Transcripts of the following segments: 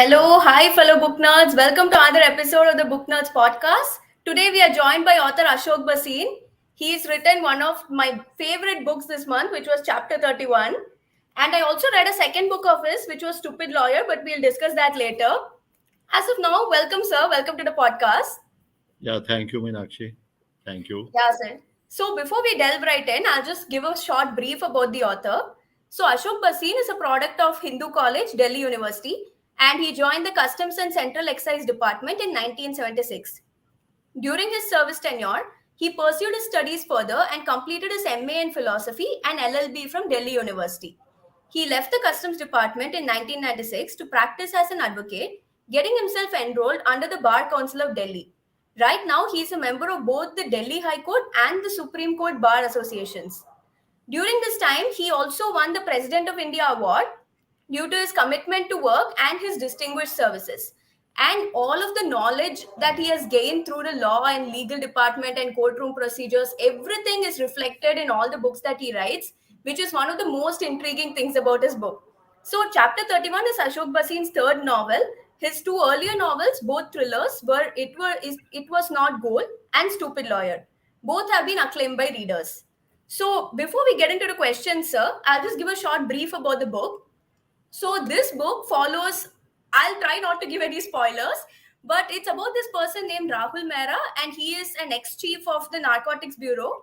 Hello, hi, fellow book nerds. Welcome to another episode of the Book Nerds podcast. Today, we are joined by author Ashok Bhasin. He's written one of my favorite books this month, which was Chapter 31. And I also read a second book of his, which was Stupid Lawyer, but we'll discuss that later. As of now, welcome, sir. Welcome to the podcast. Yeah, thank you, Meenakshi. Thank you. Yeah, sir. So before we delve right in, I'll just give a short brief about the author. So Ashok Bhasin is a product of Hindu College, Delhi University, and he joined the Customs and Central Excise Department in 1976. During his service tenure, he pursued his studies further and completed his MA in philosophy and LLB from Delhi University. He left the Customs Department in 1996 to practice as an advocate, getting himself enrolled under the Bar Council of Delhi. Right now, he is a member of both the Delhi High Court and the Supreme Court Bar Associations. During this time, he also won the President of India Award due to his commitment to work and his distinguished services. And all of the knowledge that he has gained through the law and legal department and courtroom procedures, everything is reflected in all the books that he writes, which is one of the most intriguing things about his book. So, Chapter 31 is Ashok Bhasin's third novel. His two earlier novels, both thrillers, were It Was Not Gold and Stupid Lawyer. Both have been acclaimed by readers. So, before we get into the questions, sir, I'll just give a short brief about the book. So this book follows, I'll try not to give any spoilers, but it's about this person named Rahul Mehra, and he is an ex-chief of the Narcotics Bureau.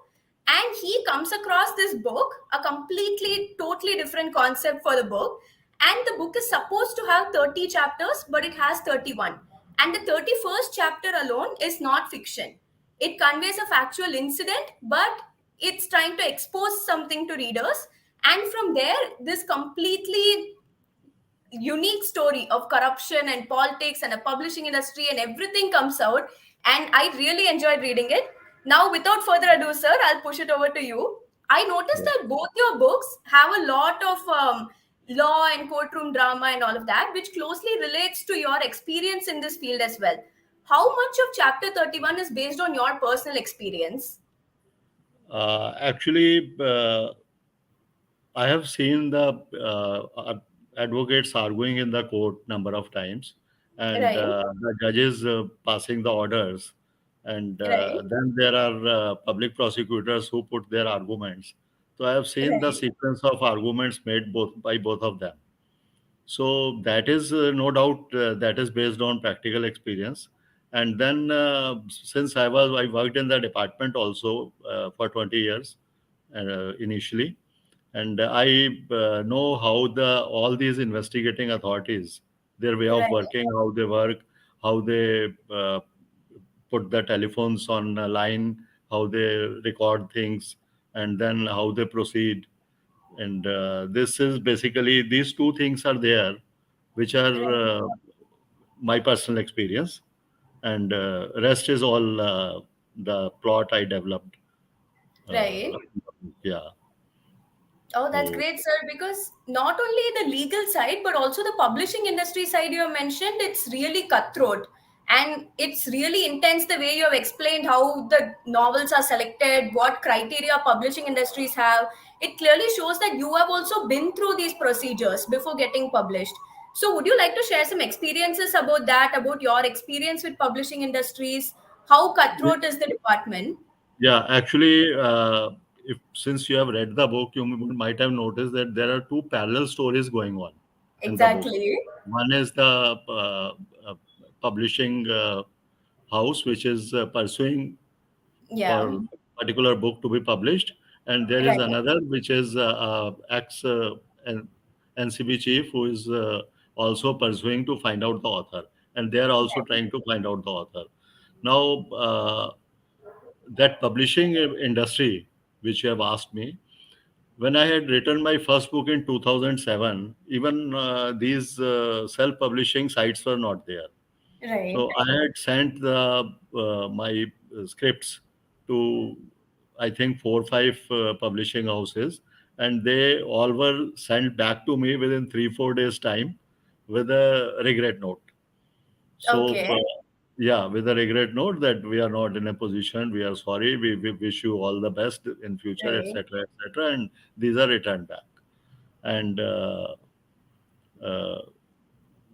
And he comes across this book, a completely, totally different concept for the book. And the book is supposed to have 30 chapters, but it has 31. And the 31st chapter alone is not fiction. It conveys a factual incident, but it's trying to expose something to readers. And from there, this completely unique story of corruption and politics and a publishing industry and everything comes out, and I really enjoyed reading it. Now, without further ado, sir, I'll push it over to you. I noticed Yeah. that both your books have a lot of law and courtroom drama and all of that, which closely relates to your experience in this field as well. How much of chapter 31 is based on your personal experience? Actually, I have seen the advocates arguing in the court number of times, and Right, the judges passing the orders, and right, then there are public prosecutors who put their arguments. So I have seen the right, sequence of arguments made both by both of them. So that is no doubt that is based on practical experience. And then since I worked in the department also for 20 years initially, and I know how the all these investigating authorities, their way of right, working, how they work, how they put the telephones on a line, how they record things, and then how they proceed. And this is basically these two things are there, which are right, my personal experience, and rest is all the plot I developed. right. Yeah. Oh, that's So great, sir. Because not only the legal side, but also the publishing industry side you have mentioned, it's really cutthroat. And it's really intense the way you have explained how the novels are selected, what criteria publishing industries have. It clearly shows that you have also been through these procedures before getting published. So, would you like to share some experiences about that, about your experience with publishing industries? How cutthroat is the department? yeah, actually, if since you have read the book, you might have noticed that there are two parallel stories going on in the book. Exactly. One is the uh, publishing house, which is pursuing Yeah. for a particular book to be published, and there is Right. another which is ex NCB chief who is also pursuing to find out the author, and they are also trying to find out the author. Now, that publishing industry, which you have asked me, when I had written my first book in 2007, even these self-publishing sites were not there. Right. So I had sent the my scripts to I think 4 or 5 publishing houses, and they all were sent back to me within 3 or 4 days time with a regret note. So Okay. yeah, with a regret note that we are not in a position, we are sorry, we wish you all the best in future, Right. etc., etc., and these are returned back. And uh,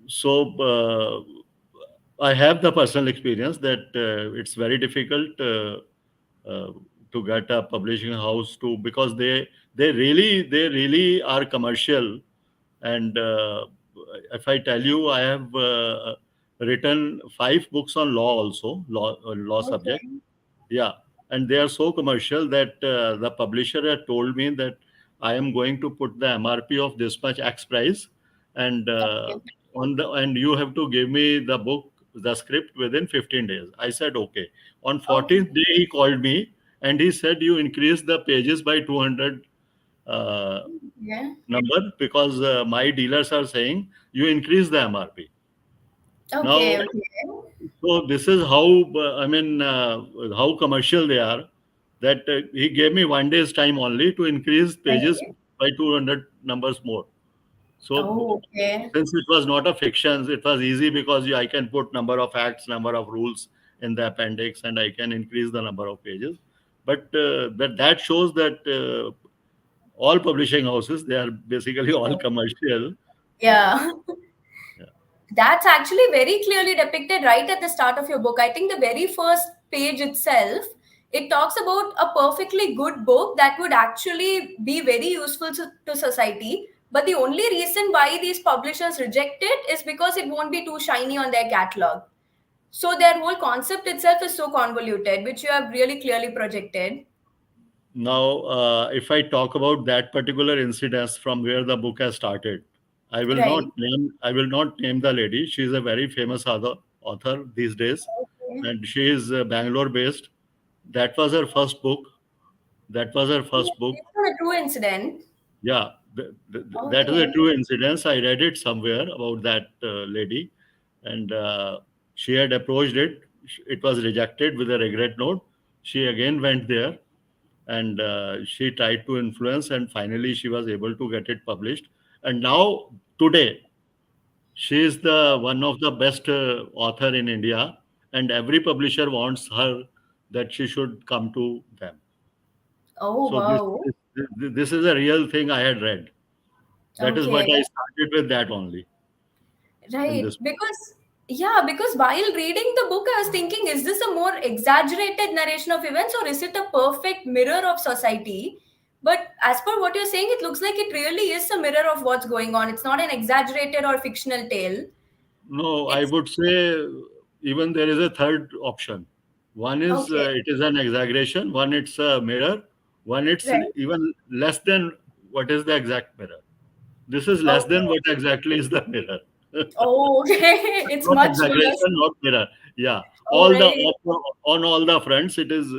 So I have the personal experience that it's very difficult uh, to get a publishing house to, because they really are commercial. And if I tell you, I have written 5 books on law, also law subject. Okay. Yeah, and they are so commercial that the publisher had told me that I am going to put the MRP of this much X price, and Okay. and you have to give me the book, the script within 15 days. I said okay. On Okay. 14th day, he called me and he said, you increase the pages by 200 uh, Yeah. number, because my dealers are saying you increase the MRP. Okay. Now, Okay. so this is how I mean how commercial they are. That he gave me 1 day's time only to increase pages Right. by 200 numbers more. So Oh, okay. since it was not a fiction, it was easy because I can put number of acts, number of rules in the appendix, and I can increase the number of pages. But that shows that all publishing houses, they are basically all commercial. Uh, Yeah. yeah. That's actually very clearly depicted right at the start of your book. I think the very first page itself, it talks about a perfectly good book that would actually be very useful to society. But the only reason why these publishers reject it is because it won't be too shiny on their catalog. So their whole concept itself is so convoluted, which you have really clearly projected. Now, if I talk about that particular incident from where the book has started, Right. I will not name the lady. She is a very famous author these days, Okay. and she is Bangalore based. That was her first book. That was her first book. Based on a true incident. Yeah, that is a Okay. true incident. I read it somewhere about that lady, and she had approached it. It was rejected with a regret note. She again went there, and she tried to influence, and finally she was able to get it published. And now today, she is the one of the best author in India, and every publisher wants her that she should come to them. Oh, So this wow. this is a real thing I had read. That is Okay. what I started with, that only in Right. this. Because while reading the book, I was thinking, is this a more exaggerated narration of events or is it a perfect mirror of society? But as per what you're saying, it looks like it really is a mirror of what's going on. It's not an exaggerated or fictional tale. No, I It's would say even there is a third option. One is okay. it is an exaggeration. One, it's a mirror. One, it's Right. even less than what is the exact mirror. This is less Okay. than what exactly is the mirror. Oh, okay. It's Not much less. exaggeration, not mirror. Yeah, Oh, all the right. on all the fronts, it is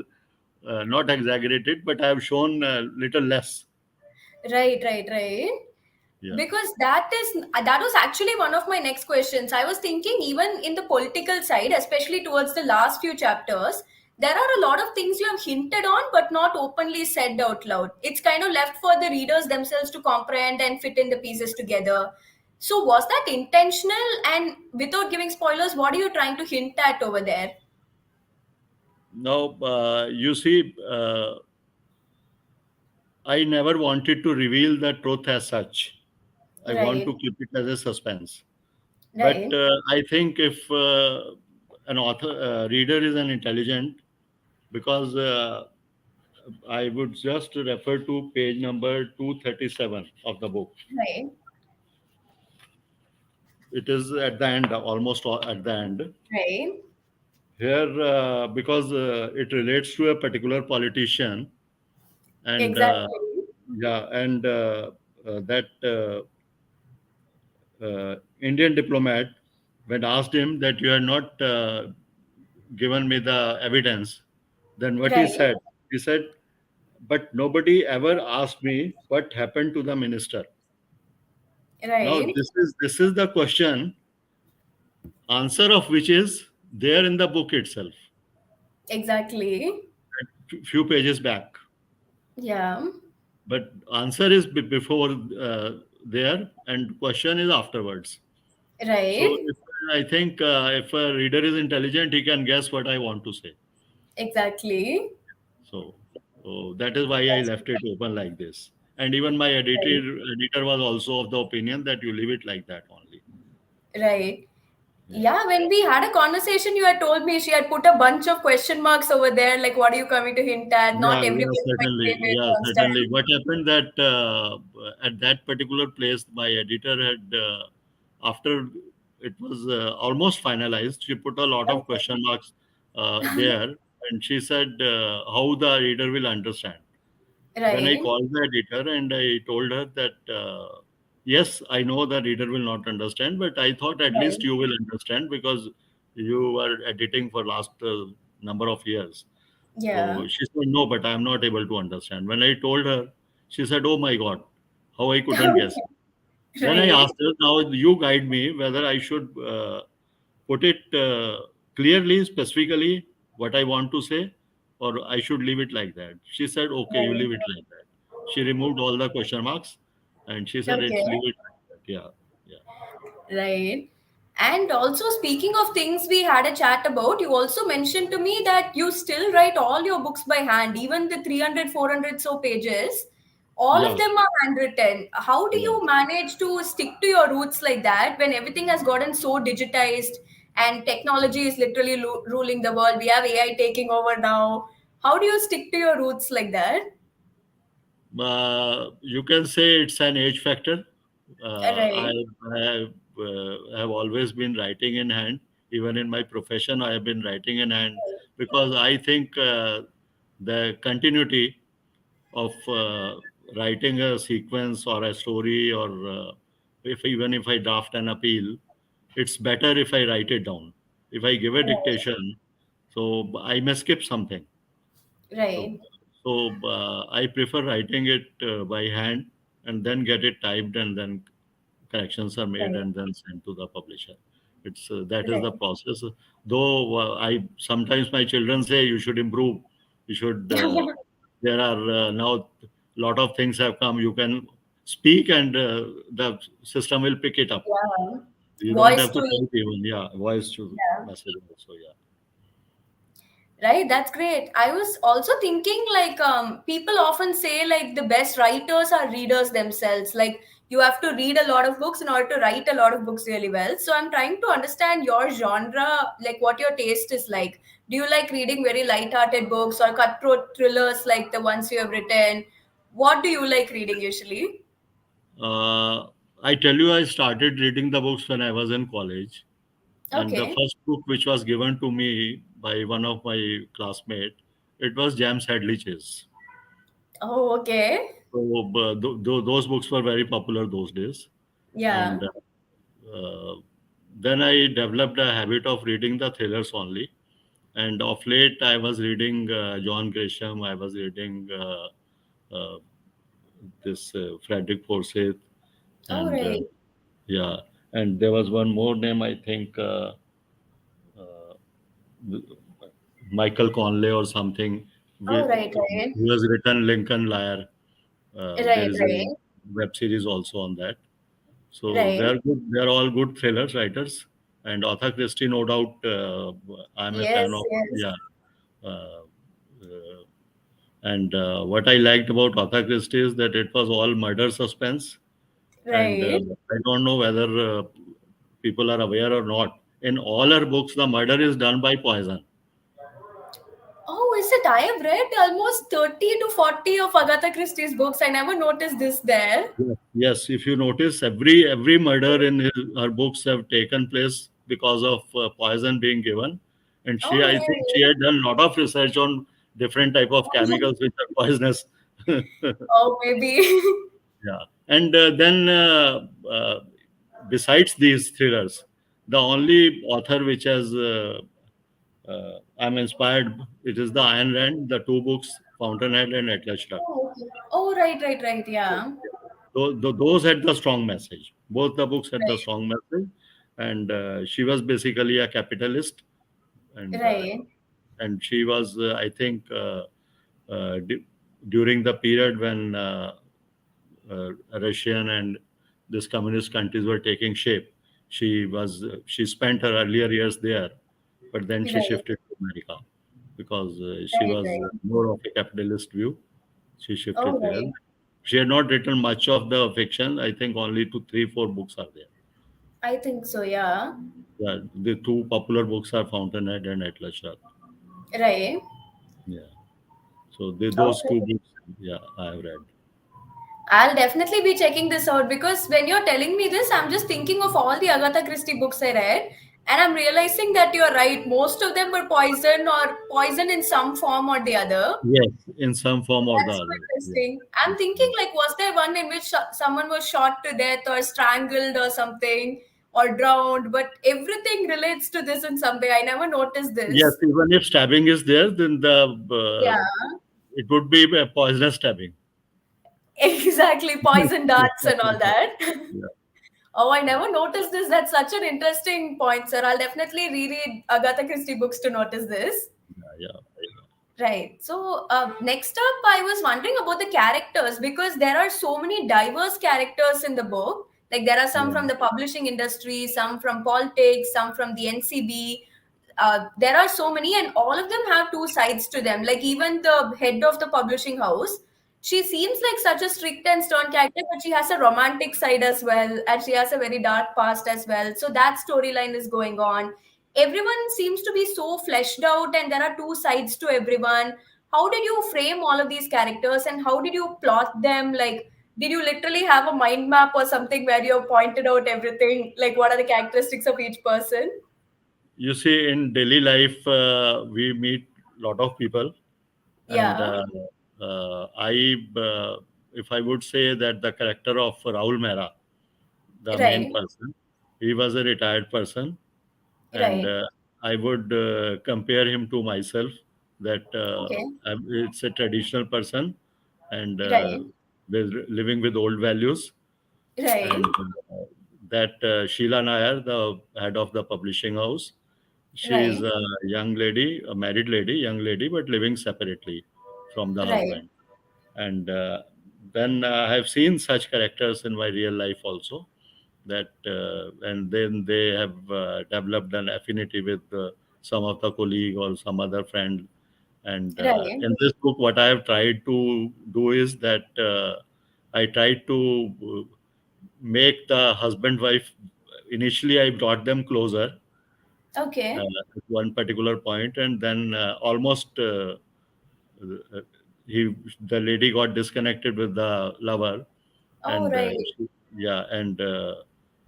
not exaggerated, but I have shown little less. Right, right, right. Yeah. Because that was actually one of my next questions. I was thinking even in the political side, especially towards the last few chapters, there are a lot of things you have hinted on but not openly said out loud. It's kind of left for the readers themselves to comprehend and fit in the pieces together. So was that intentional? And without giving spoilers, what are you trying to hint at over there? Now, you see, I never wanted to reveal the truth as such. I want Right, to keep it as a suspense. But right, I think if an author reader is an intelligent, because I would just refer to page number 237 of the book. right, It is at the end, almost at the end. right. Here, because it relates to a particular politician, and Exactly. yeah, and that Indian diplomat, when asked him that you had not given me the evidence, then what Right, he said, but nobody ever asked me what happened to the minister. Now, right. this is the question, answer of which is there in the book itself, Exactly. few pages back. Yeah. But answer is before there, and question is afterwards. So Right. if, I think if a reader is intelligent, he can guess what I want to say. Exactly. So, so that is why I left it open like this. And even my Right. editor was also of the opinion that you leave it like that only. Right. Yeah. Yeah, when we had a conversation, you had told me she had put a bunch of question marks over there, like, what are you coming to hint at? Not Yeah, yeah, everybody might certainly. claim it Yeah, on certainly. style. What happened that at that particular place, my editor had, after it was almost finalized, she put a lot of question marks there, and she said how the reader will understand. Then I Right, called the editor and I told her that yes, I know the reader will not understand, but I thought at least right. you will understand because you were editing for last number of years. Yeah, So she said, no, but I'm not able to understand. When I told her, she said, oh my God, how I couldn't guess. Then I right, asked her, now you guide me whether I should put it clearly, specifically what I want to say, or I should leave it like that. She said, okay, you right. leave it like that. She removed all the question marks and she said, it's Okay. leave it like that. Yeah, yeah. Right. And also, speaking of things we had a chat about, you also mentioned to me that you still write all your books by hand, even the 300, 400 so pages. All of Yeah, them are handwritten. How do yeah. you manage to stick to your roots like that when everything has gotten so digitized and technology is literally ruling the world? We have AI taking over now. How do you stick to your roots like that? You can say it's an age factor. Right. I have always been writing in hand. Even in my profession, I have been writing in hand because I think the continuity of writing a sequence or a story, or if even if I draft an appeal, it's better if I write it down. If I give a Right. dictation, so I may skip something. So, Right. so I prefer writing it by hand and then get it typed and then corrections are made Right. and then sent to the publisher. It's that is the Right. process. Though I sometimes my children say you should improve. You should. There are now lot of things have come. You can speak and the system will pick it up. Yeah. You don't Voice have to to type even. Yeah, voice to yeah. message also. Yeah. Right, that's great. I was also thinking like people often say like the best writers are readers themselves. Like you have to read a lot of books in order to write a lot of books really well. So I'm trying to understand your genre, like what your taste is like. Do you like reading very light-hearted books or cutthroat thrillers like the ones you have written? What do you like reading usually? Uh, I tell you, I started reading the books when I was in college, and the Okay. first book which was given to me by one of my classmates, it was James Hadley Chase. Oh, okay. So those books were very popular those days, Yeah. and then I developed a habit of reading the thrillers only. And of late, I was reading John Grisham. I was reading this Frederick Forsyth, Oh, and right. yeah, and there was one more name I think. Michael Conley or something, Oh, with, right, right. who has written Lincoln Liar. There Right, is a right. web series also on that. So they Right. are good. They are all good thrillers writers. And Arthur Christie, no doubt, I'm a Yes, fan of. yes. Yeah. Uh, uh, and what I liked about Arthur Christie is that it was all murder suspense. And Right. I don't know whether people are aware or not. In all her books, the murder is done by poison. Oh, is it? I have read almost 30 to 40 of Agatha Christie's books. I never noticed this there. Yes, yes. If you notice, every murder in her books have taken place because of poison being given, and she, Oh, I think, she really? had done a lot of research on different type of chemicals which are poisonous. Oh, maybe. Yeah, and then besides these thrillers, the only author which has I'm inspired. It is the Ayn Rand, the two books, Fountainhead and Atlas Shrugged. Oh, okay. Oh, right, right, right. Yeah. Those had the strong message. Both the books had the Right. strong message, and she was basically a capitalist, and Right. she was, I think, during the period when Russian and these communist countries were taking shape. She spent her earlier years there, but then she Right. shifted to America because she Right, was right. more of a capitalist view. She Oh, shifted there. right. She had not written much of the fiction. I think only two, three, four books are there. I think so, yeah. Yeah, the two popular books are Fountainhead and Atlas Shrugged. Right. Yeah. So those Okay. two books, yeah, I have read. I'll definitely be checking this out because when you're telling me this, I'm just thinking of all the Agatha Christie books I read, and I'm realizing that you're right. Most of them were poison or poison in some form or the other. Yes, in some form or the That's so other. Yeah. interesting. I'm thinking, like, was there one in which someone was shot to death or strangled or something or drowned? But everything relates to this in some way. I never noticed Yes, this. even if stabbing is there, then Yeah, it would be a poisonous stabbing. exactly. Poison darts and all that. Yeah, Oh, I never noticed this. That's such an interesting point, sir. I'll definitely reread Agatha Christie books to notice this. yeah, yeah. Right. So, next up, I was wondering about the characters because there are so many diverse characters in the book. Like, there are some Yeah. from the publishing industry, some from politics, some from the NCB. There are so many, and all of them have two sides to them. Like, even the head of the publishing house, she seems like such a strict and stern character, but she has a romantic side as well, and she has a very dark past as well. So, that storyline is going on. Everyone seems to be so fleshed out and there are two sides to everyone. How did you frame all of these characters and how did you plot them? Like, did you literally have a mind map or something where you pointed out everything, like what are the characteristics of each person? You see, in daily life, we meet a lot of people, and Yeah. if I would say that the character of Rahul Mehra, the main Right. person, he was a retired person, and Right. I would compare him to myself. That Okay. it's a traditional person, and Right. living with old values, Right. and that Sheila Nair, the head of the publishing house, she is Right. a young lady, a married lady, young lady, but living separately from the Right. husband. And then I have seen such characters in my real life also. That and then they have developed an affinity with some of the colleague or some other friend. And Right. in this book, what I have tried to do is that I tried to make the husband wife. Initially, I brought them closer Okay. at one particular point, and then almost uh, the lady got disconnected with the lover, Oh, and right. yeah, and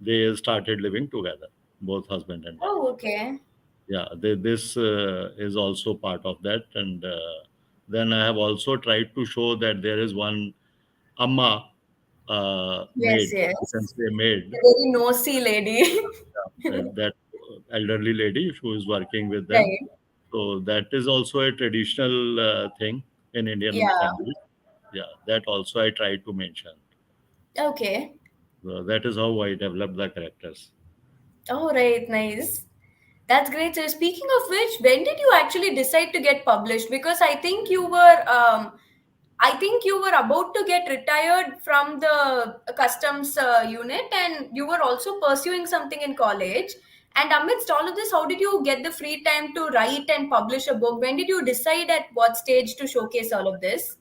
they started living together, both husband and wife. Oh, okay. Yeah, this is also part of that, and then I have also tried to show that there is one amma, Yes, maid, you can yes. say maid, A very nosy lady. that elderly lady who is working with them. Right. So that is also a traditional thing in Indian Yeah. families. Yeah, that also I try to mention. Okay. So that is how I develop the characters. Oh, right. Nice. That's great. So, speaking of which, when did you actually decide to get published? Because I think you were about to get retired from the customs unit, and you were also pursuing something in college. And amidst all of this, how did you get the free time to write and publish a book? When did you decide at what stage to showcase all of this?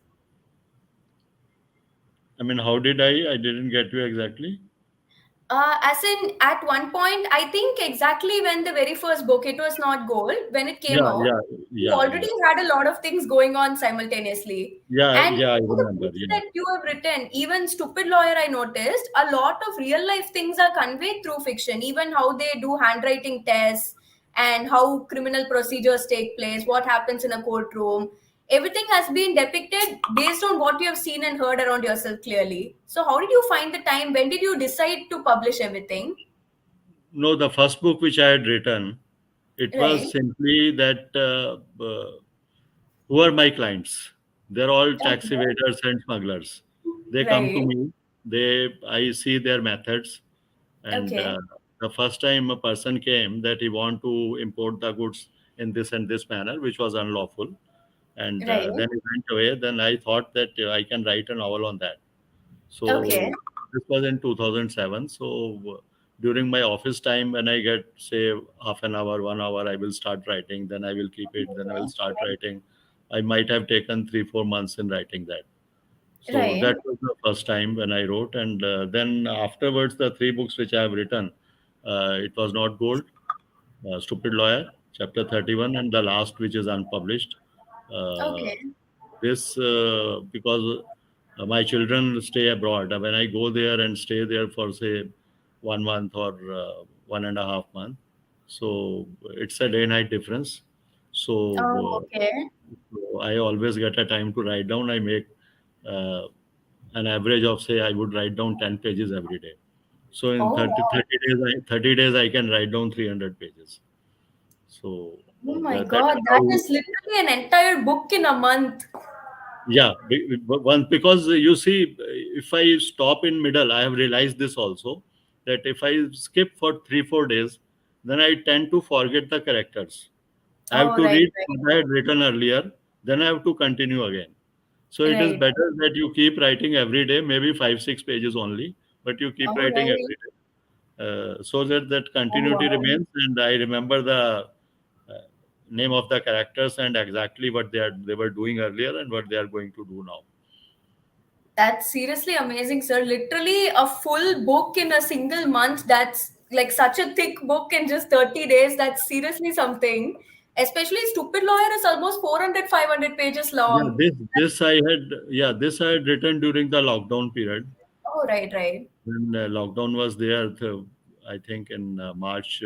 I mean, how did I? I didn't get you exactly. As in, at one point, I think exactly when the very first book, it was not gold, when it came Yeah, out, yeah, you yeah, already yeah, had a lot of things going on simultaneously. yeah, And yeah. I all the remember. books Yeah, that you have written, even Stupid Lawyer, I noticed, a lot of real life things are conveyed through fiction, even how they do handwriting tests and how criminal procedures take place, what happens in a courtroom. Everything has been depicted based on what you have seen and heard around yourself clearly. So, how did you find the time? When did you decide to publish everything? no, the first book which I had written, it Right. was simply that who are my clients? They're all tax Okay. evaders and smugglers. They come to Right. me. I see their methods, and Okay. the first time a person came that he want to import the goods in this and this manner, which was unlawful, and Right. then he went away. Then I thought that I can write a novel on that. Okay. So this was in 2007. So during my office time, when I get say half an hour, 1 hour, I will start writing. Then I will keep it. Then I will start writing. I might have taken 3 4 months in writing that. So Right. that was the first time when I wrote, and then afterwards, the three books which I have written, It was not gold. Stupid Lawyer, chapter 31, and the last, which is unpublished. Uh, Okay. this because my children stay abroad. When I go there and stay there for say 1 month or 1.5 month, so it's a day-night difference. So Oh, okay. I always get a time to write down. I make uh, an average of say I would write down 10 pages every day. So in Oh, wow. 30 days I can write down 300 pages. So Oh my that God, is that how. is literally an entire book in a month. Yeah, one because you see, if I stop in middle, I have realized this also, that if I skip for 3 4 days, then I tend to forget the characters. I have Oh, to right, read what I had written earlier, then I have to continue again. So right, it is right. better that you keep writing every day, maybe 5 6 pages only, but you keep Oh, writing right. every day, so that Oh, continuity wow. remains, and I remember the name of the characters and exactly what they were doing earlier and what they are going to do now. That's seriously amazing, sir. Literally a full book in a single month. That's like such a thick book in just 30 days. That's seriously something. Especially Stupid Lawyer is almost 400, 500 pages Yeah, long. this I had written during the lockdown period. Oh, right, right. When lockdown was there, I think in March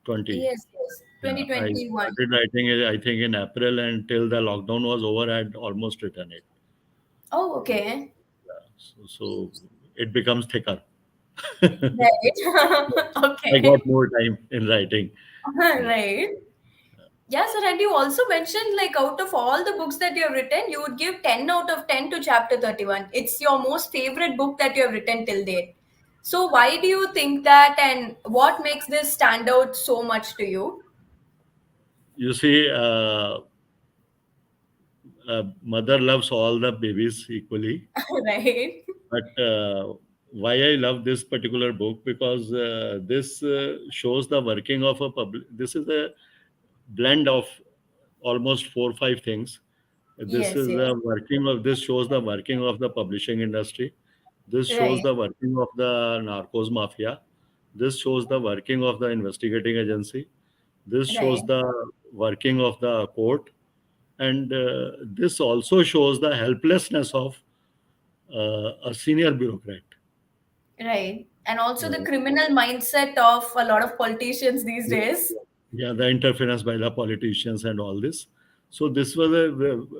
20. Yes, yes. Yeah, I 2021. started writing it, I think in April, and till the lockdown was over, I had almost written it. Oh, So, okay. yeah, so it becomes thicker. I Right. got Okay. more time in writing. Yeah. Right. Yeah, sir. And you also mentioned like out of all the books that you have written, you would give 10 out of 10 to chapter 31. It's your most favorite book that you have written till date. So why do you think that and what makes this stand out so much to you? You see, mother loves all the babies equally. Right. But why I love this particular book, because this shows the working of a public. This is a blend of almost 4 5 things. This Yes, is yes. the working of this shows the working of the publishing industry. This shows Right, the working of the narcos mafia. This shows the working of the investigating agency. This right, shows the working of the court, and this also shows the helplessness of a senior bureaucrat. right. And also the Uh, criminal mindset of a lot of politicians these yeah, days. yeah, the interference by the politicians and all this. So this was a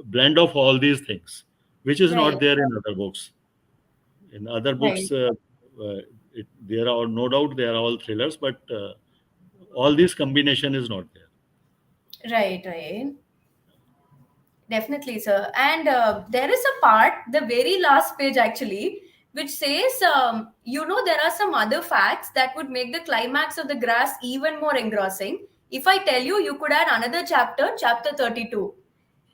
blend of all these things, which is Right, not there in other books. In other right, books, there are no doubt they are all thrillers, but all this combination is not there. right, right. Definitely, sir. And there is a part, the very last page actually, which says, there are some other facts that would make the climax of the grass even more engrossing. If I tell you, you could add another chapter, chapter 32.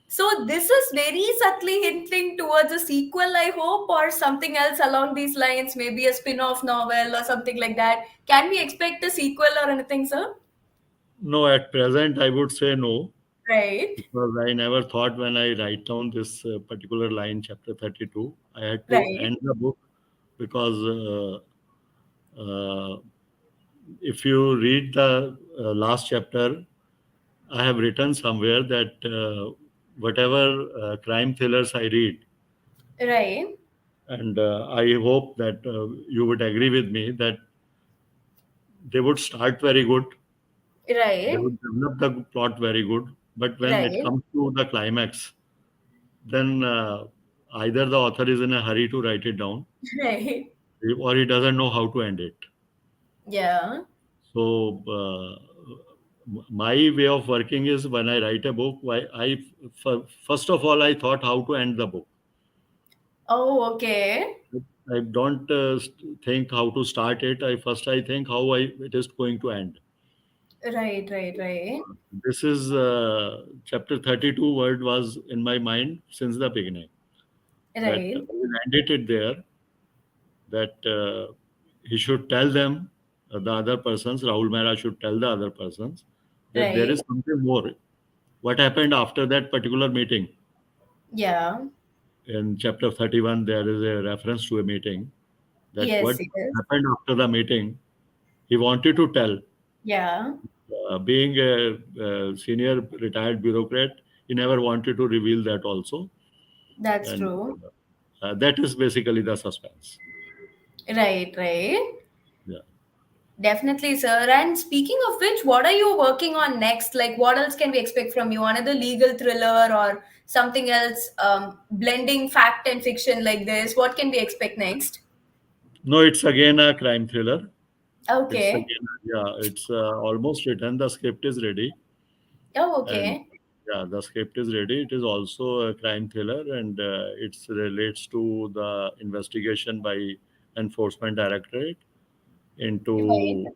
So this is very subtly hinting towards a sequel, I hope, or something else along these lines, maybe a spin-off novel or something like that. Can we expect a sequel or anything, sir? No, at present, I would say no, Right, because I never thought when I write down this particular line, chapter 32, I had to right, end the book, because if you read the last chapter, I have written somewhere that whatever crime thrillers I read, right, and I hope that you would agree with me that they would start very good, they right, would develop the plot very good, but when it right, comes to the climax, then either the author is in a hurry to write it down, right. or he doesn't know how to end it. Yeah. So my way of working is, when I write a book, first of all I thought how to end the book. Oh, okay. I don't think how to start it. I think how it is going to end. Right, right, right, This is chapter 32 word was in my mind since the beginning, that I right, will end it there, that he should tell them, the other persons, Rahul Mehra should tell the other persons, that there right. is something more. What happened after that particular meeting? Yeah. In chapter 31, there is a reference to a meeting, that Yes, what yes. happened after the meeting, He wanted to tell. Yeah, Being a senior retired bureaucrat, he never wanted to reveal that also, that's and true. that is basically the suspense. Right, right. Yeah. Definitely, sir. And speaking of which, what are you working on next? Like, what else can we expect from you? Another legal thriller or something else, blending fact and fiction like this? What can we expect next? No, it's again a crime thriller. It's Okay. again, yeah, it's almost written. The script is ready, Oh, and okay. yeah, the script is ready. It is also a crime thriller, and it relates to the investigation by Enforcement Directorate Right, into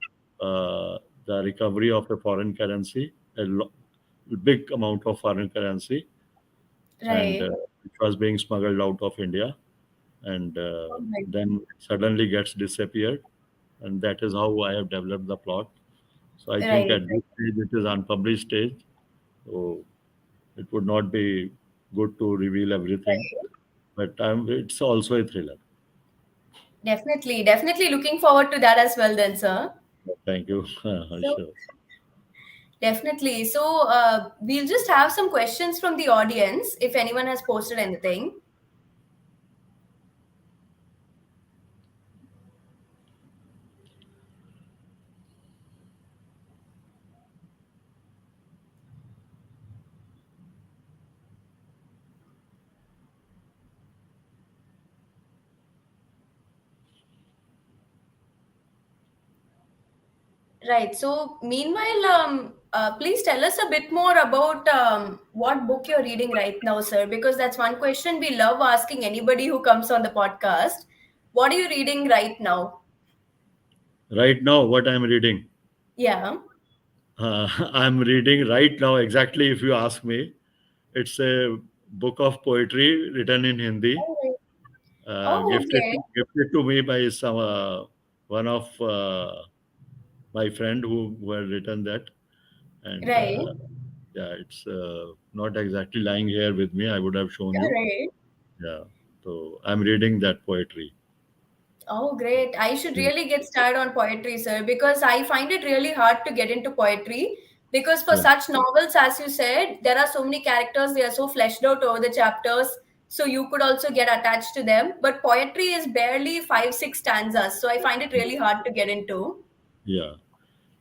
the recovery of a foreign currency, big amount of foreign currency, and right. it was being smuggled out of India, and Right, then suddenly gets disappeared, and that is how I have developed the plot. So I think right, at this stage it is unpublished stage, so it would not be good to reveal everything. right. But it's also a thriller. Definitely, definitely looking forward to that as well, then, sir. Thank you. So, Sure. definitely. So, we'll just have some questions from the audience if anyone has posted anything. Right. So, meanwhile, please tell us a bit more about what book you're reading right now, sir, because that's one question we love asking anybody who comes on the podcast. What are you reading right now? Right now, what I'm reading? Yeah. I'm reading right now, exactly if you ask me. It's a book of poetry written in Hindi, Oh, oh, okay. gifted to me by some one of my friend who had written that. And Right. yeah, it's not exactly lying here with me. I would have shown you. Right. Yeah. So I'm reading that poetry. Oh, great. I should Yeah. really get started on poetry, sir, because I find it really hard to get into poetry. Because for Yeah. such novels, as you said, there are so many characters, they are so fleshed out over the chapters. So you could also get attached to them. But poetry is barely five, six stanzas. So I find it really hard to get into. Yeah.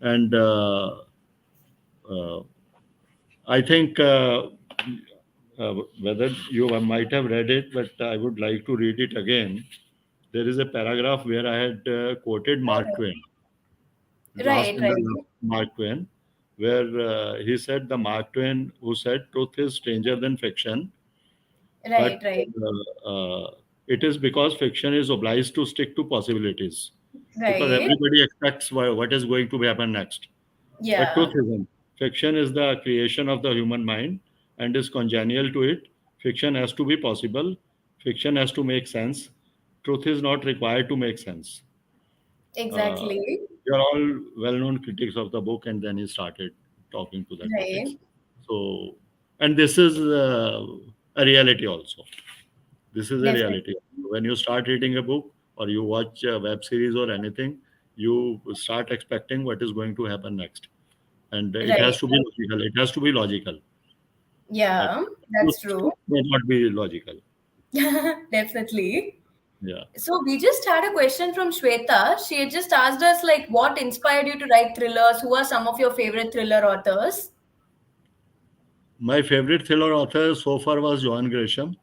And uh, I think whether you might have read it, but I would like to read it again. There is a paragraph where I had quoted Mark Twain, last Right, in the right, last Mark Twain, where he said the Mark Twain who said truth is stranger than fiction, right, but right, it is because fiction is obliged to stick to possibilities because right. everybody expects what is going to happen next. But truth Yeah, isn't. Fiction is the creation of the human mind and is congenial to it. Fiction has to be possible. Fiction has to make sense. Truth is not required to make sense. Uh, exactly. they are all well-known critics of the book, and then he started talking to the critics. Right. So, and this is a reality also. This is a Definitely. reality. When you start reading a book or you watch a web series or anything, you start expecting what is going to happen next, and it Right. has to be logical. It has to be logical. But Yeah, truth that's true. may not be logical. Definitely. Yeah. So we just had a question from Shweta. She had just asked us like what inspired you to write thrillers? Who are some of your favorite thriller authors? My favorite thriller author so far was Joan Grisham,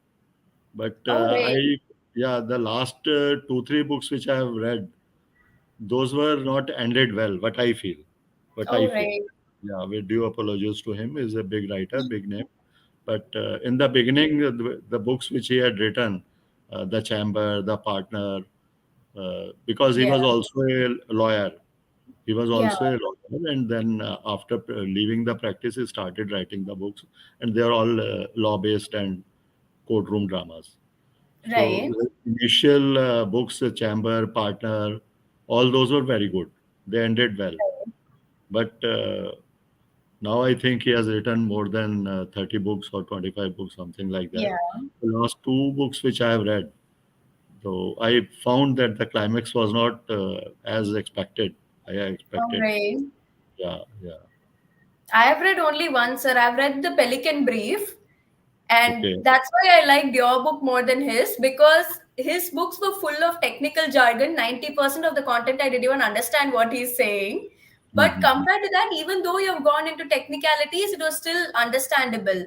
but Oh right. yeah, the last two, three books which I have read, those were not ended well, what I feel. What I Oh feel. right. Yeah, with due apologies to him, is a big writer, big name. But in the beginning, the books which he had written, The Chamber, The Partner, because he Yeah. was also a lawyer. He was Yeah. also a lawyer, and then after leaving the practice, he started writing the books, and they are all law-based and courtroom dramas. So Right. the initial books, Chamber, Partner, all those were very good. They ended well, but now I think he has written more than 30 books or 25 books, something like that. Yeah. The last two books which I have read, so I found that the climax was not as expected. I All expected. right. Yeah, yeah. I have read only one, sir. I've read the Pelican Brief, and Okay. that's why I liked your book more than his, because his books were full of technical jargon. 90% of the content I didn't even understand what he's saying. But Mm-hmm. compared to that, even though you have gone into technicalities, it was still understandable.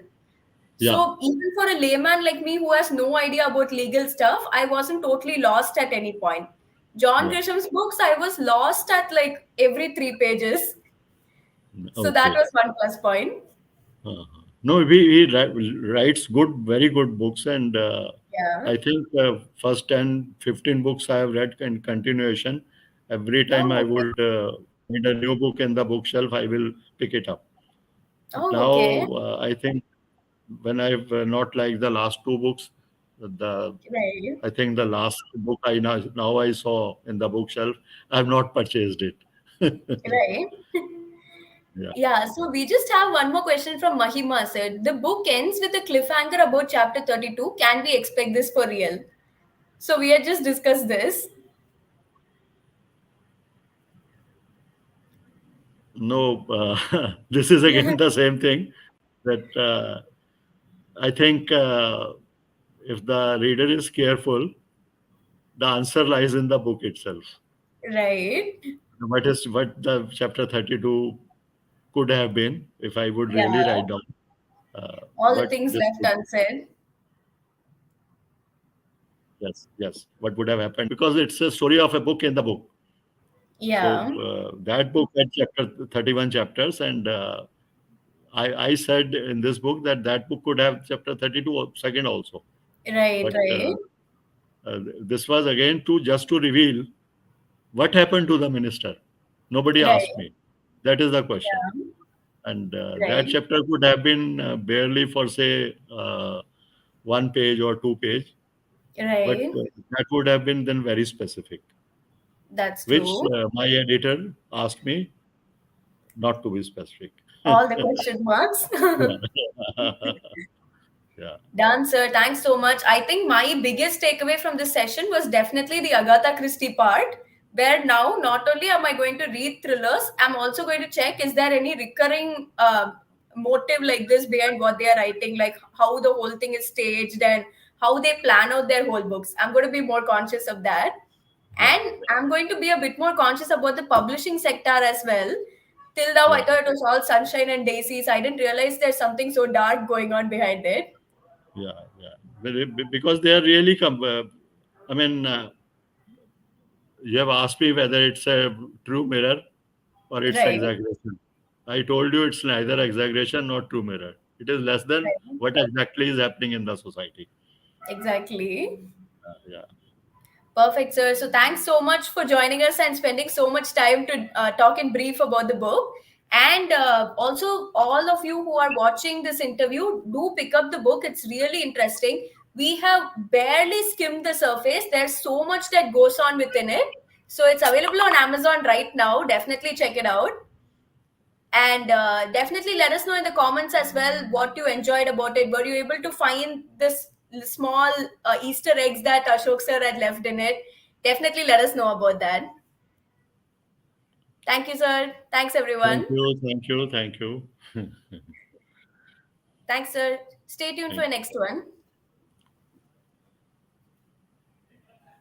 Yeah, So even for a layman like me who has no idea about legal stuff, I wasn't totally lost at any point. John yeah. Grisham's books, I was lost at like every 3 pages. So that Okay. was one plus point. No, writes good, very good books, and Yeah. I think first 10, 15 books I have read in continuation. Every time I Oh, okay. would find a new book in the bookshelf, I will pick it up. But Oh, okay. now I think when I've not liked the last two books, the Right. I think the last book now I saw in the bookshelf, I have not purchased it. Right. Yeah. Yeah, so we just have one more question from Mahima said. The book ends with a cliffhanger about chapter 32. Can we expect this for real? So we had just discussed this. No, this is again the same thing that I think if the reader is careful, the answer lies in the book itself. Right. What the chapter 32 could have been if I would Yeah. really write down. All the What things this left unsaid. yes, yes, what would have happened because it's a story of a book in the book. So Yeah. that book had 31 chapters, and I said in this book that that book could have chapter 32 second also, Right, but right. this was again to just to reveal what happened to the minister. Nobody Right. asked me. That is the question, Yeah. and that Right. chapter could have been barely for say one page or two page, but Right. that would have been then very specific, That's which true. my editor asked me not to be specific. All the question marks. Yeah. Yeah, Done, sir. Thanks so much. I think my biggest takeaway from this session was definitely the Agatha Christie part, where now not only am I going to read thrillers, I'm also going to check is there any recurring motive like this behind what they are writing, like how the whole thing is staged and how they plan out their whole books. I'm going to be more conscious of that. yeah, And I'm going to be a bit more conscious about the publishing sector as well. Till now, I yeah, thought it was all sunshine and daisies. I didn't realize there's something so dark going on behind it. yeah, yeah. Because they are really I mean, you have asked me whether it's a true mirror or it's Right. exaggeration. I told you it's neither exaggeration nor true mirror. It is less than Right. what exactly is happening in the society. Exactly. Yeah, Perfect, sir. So thanks so much for joining us and spending so much time to talk in brief about the book. And also, all of you who are watching this interview, do pick up the book. It's really interesting. We have barely skimmed the surface. There's so much that goes on within it. So it's available on Amazon right now. Definitely check it out. And definitely let us know in the comments as well what you enjoyed about it. Were you able to find this small Easter eggs that Ashok sir had left in it? Definitely let us know about that. Thank you, sir. Thanks, everyone. thank you, thank you, thank you. Thanks, sir. Stay tuned for Thank the next one.